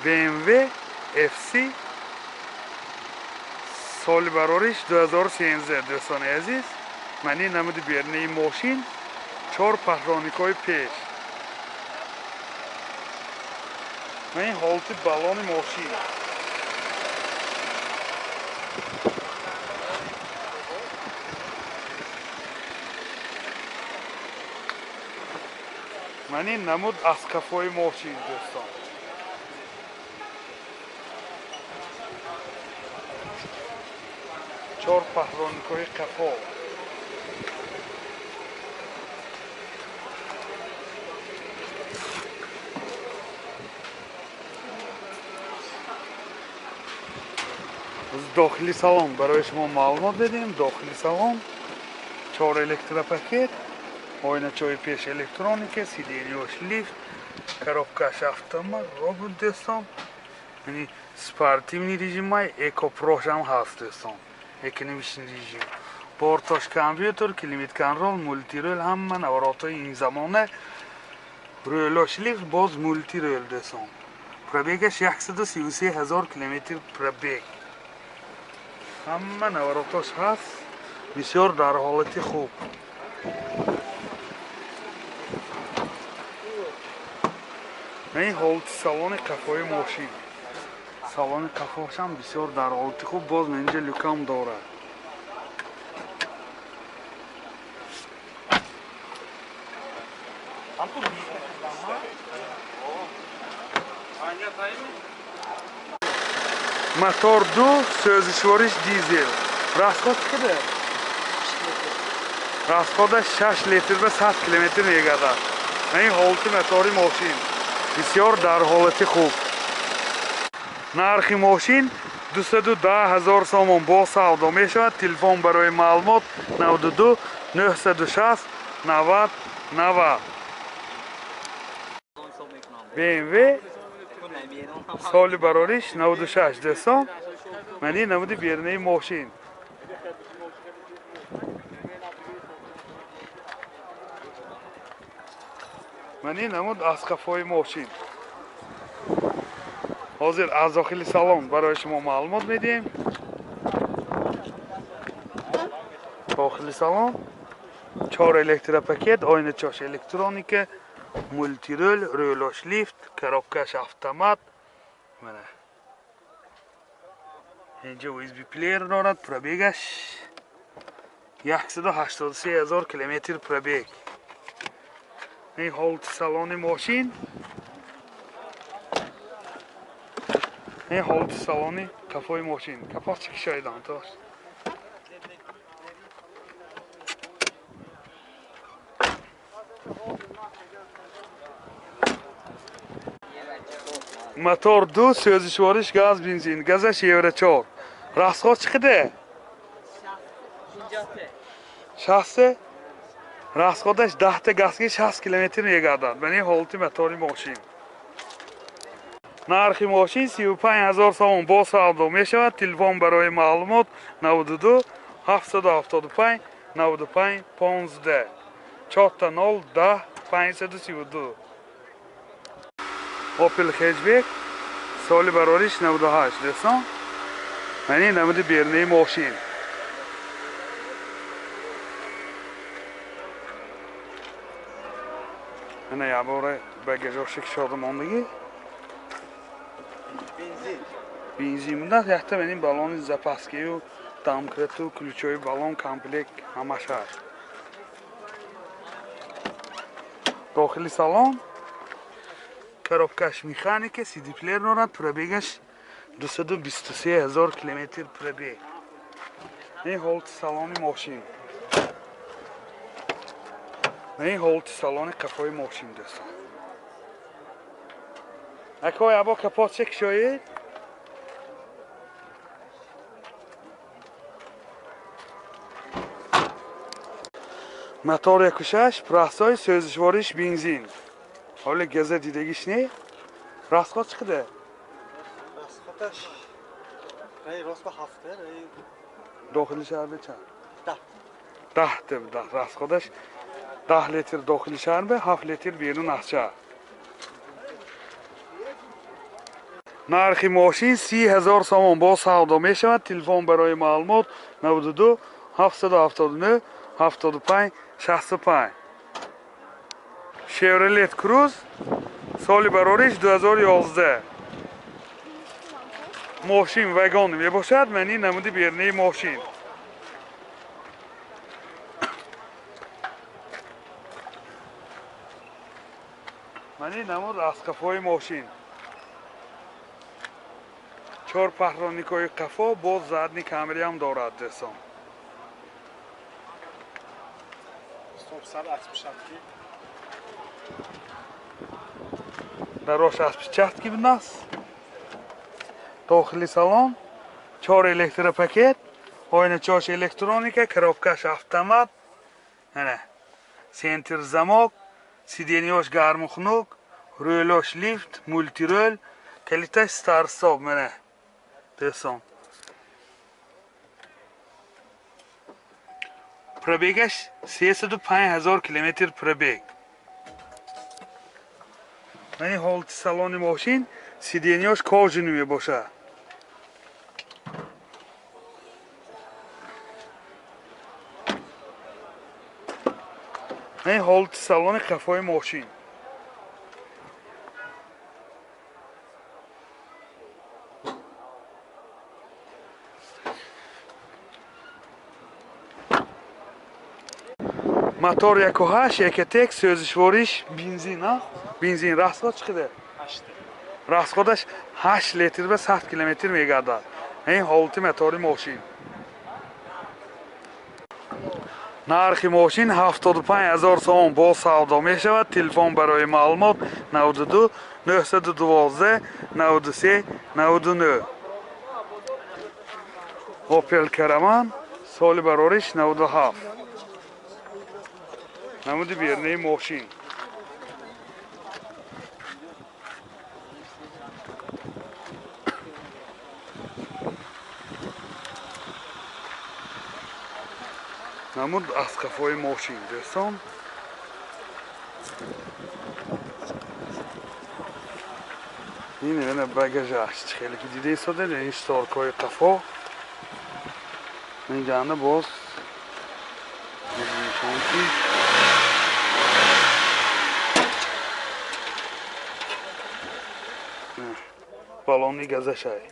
BMW FC соли барориш 2013 дӯстони азиз, мани намуди бернаи мошин 4 паҳроникҳои пеш. мани ҳолати балони мошин. мани намуд аскафои мошин дӯстон. چهار پهلوانی‌های قفا. داخلی سالن برای شما معلومات بدیم. داخلی سالن 4 الکتروپاکت، آینه چای پیش الکترونیک، سیدینیوش لیفت، коробкаш автомат, робот дӯстон. یعنی спортивный режим, экопрош ҳам ҳаст дӯстон. экономичный режим. бортош компьютер, климат контрол, мультирол, ҳама наворотҳои ин замона. рӯлош лифт боз мультирол дӯстон. пробегаш 133 000 километр пробег. ҳама наворотош ҳаст. бисёр дар ҳолати хуб. این ҳолати салони қафои мошин. салони қафош ҳам бисёр дар ҳолати хуб, боз инҷа люкам дорад. мотор 2 сӯзишвориш дизел. расход чиқадар? расходаш 6 литр ба 100 километр мегардад. این ҳолати мотори мошин бисёр дар ҳолати хуб. нархи мошин 210 000 сомон бо савдо мешавад. телефон барои маълумот 92 960 90 90. BMW соли барориш 96 дӯстон. мани намуди бернаи мошин. мани намуд аскафои мошин. ҳозир аз дохили салон барои шумо маълумот медиҳем. дохили салон 4 электропакет, oynachosh elektronika, multirol, rӯлош лифт, коробкаш автомат. mana اینجا USB player دارد. пробегаш 183 000 کیلومتر пробег. این ҳолати салони мошин. این ҳолати салони қафои мошин. капоч чӣ кишоидан тош? мотор 2 сӯзишвориш газ бензин. газаш евро 4. расход чиқадар? 60. расходаш 10 та газги 60 километр мегардад. бани ҳолати мотори мошин. нархи мошин 35 000 сомон бо савдо мешавад. телефон барои маълумот 92 775 95 15 40 10 532. Opel Hatchback соли барориш 98 дӯстон. мани намуди бернаи мошин. mana якбора багажоши шодамондагӣ. бензин мудат. якта менин балони запаскию, домкрату, ключои балон комплект ҳамаш ҳаст. дохили салон коробкаш механика, CD плеер дорад. пробегаш 223 000 километр пробег. این ҳолати салони мошин. این ҳолати салони қафои мошин дӯстон. акои або капот чек шоед? мотор 1.6 простой сӯзишвориш бензин. ҳоли газа дидагиш не? расход чиқадар? расходаш рост ба 7. дохили шаҳр бечанд? 10 та расходаш 10 литр дохили шаҳр ба 7 литр берун аз шаҳр. нархи мошин 30,000 сомон боз савдо мешавад. Телефон барои маълумот 92 779 75 65. Chevrolet Cruze соли барориш 2011. мошин вагон мебошад. мани намуди бернаи мошин. мани намуд асқафои мошин. 4 паҳронникои қафо боз задни камераам дорад дӯстон. дарош распечатки бинас. дохили салон 4 электропакет, ойначош электроника, коробкаш автомат, сентр замок, сиденьёш гармухнук, рӯлош лифт, мультирӯл, калиташ старстоб мана. Дӯстон. пробегаш 35000 километр пробег. мани ҳолати салони мошин сиденьёш кожуни мебошад. мани ҳолати салони қафои мошин. мотор 1.8 Екотек сӯзишвориш бензин. бензин расход чӣ қадар? 8. расходаш 8 литр ба 100 километр мегардад. ин ҳолати мотори мошин. нархи мошин 75000 сомон боз савдо мешавад. телефон барои маълумот 92 912 93 99. Opel Caravan соли барориш 97. намуди бернаи мошин. намуд асқафои мошин дӯстон. ин багажаш хеле ки дида истода ин шторкои қафо. инҷана боз балони газашай.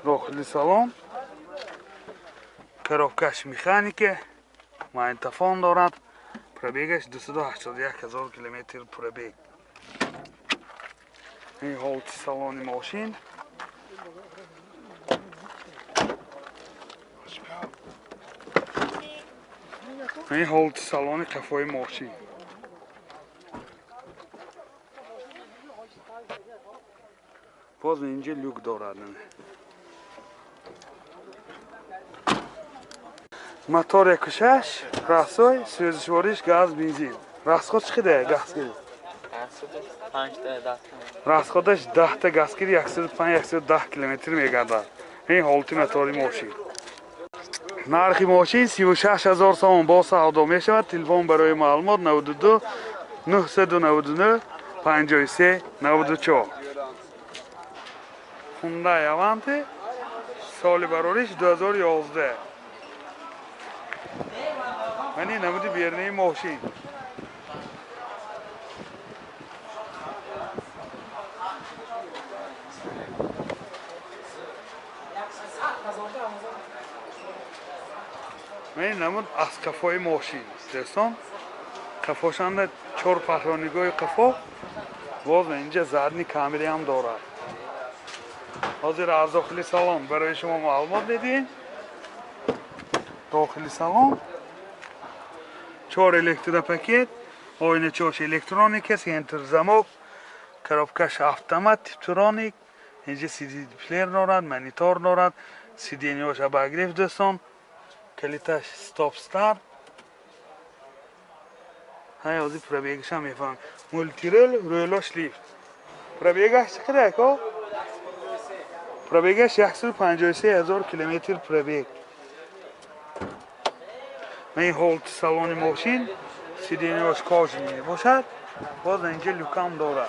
дохили салон коробкаш механика, магнитофон дорад. пробегаш 281000 километр пробег. ин ҳолати салони мошин. ин ҳолати салони қафои мошин. боз инҷа люк дорад. мотор 1.6 расой сӯзишвориш газ бензин. расход чӣ қадар газгирӣ? расходаш 10 та газгирӣ 105-110 километр мегардад. ин ҳолати мотори мошин. нархи мошин 36000 сомон боз савдо мешавад. телефон барои маълумот 92 999 53 94. Hyundai Avante соли барориш 2011. мани намуди бернаи мошин. мани намуд асқафои мошин. дӯстон, қафошанда 4 паҳронигои қафо. боз инҷа задни камераам дорад. ҳозир аз дохили салон барои шумо маълумот медиҳем. дохили салон 4 электропакет, ойначош электроника, сентр замок, коробкаш автомат, типтроник, инҷа CD плеер дорад, монитор дорад, сиденьёш обогрев дӯстон, калиташ стоп старт. ҳай ҳозир пробегашам мефаҳмам. мультирӯл, рӯлош лифт. пробегаш чӣ қадар ко? пробегаш 153,000 километр пробег. این هولت سالن ماشین سیدینیاش کاژی میباشد. باز اینجا لوکم دارد.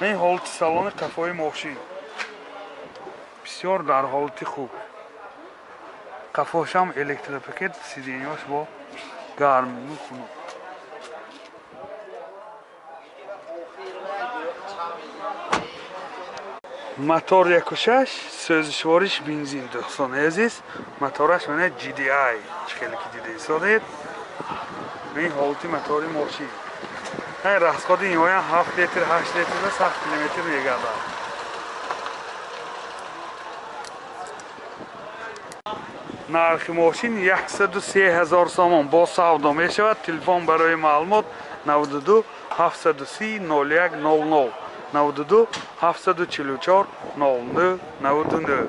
این هولت سالن قفای ماشین بسیار در حالت خوب. قفاش هم الکتریپاکت، سیدینیاش با گرم میکنه. мотор 1.6 سوزشوارش بنزین دوستان عزیز. موتورش منه GDI خیلی که دیده ایستادید. این حالتی موتور ماشین. این راسخاد این های 7 لیتر 8 لیتر و 7 کیلومتر میگرده. نرخ ماشین 103,000 سوم با سودا می شود. تلفن برای معلومات 92 730 01 00 92 744 00 99.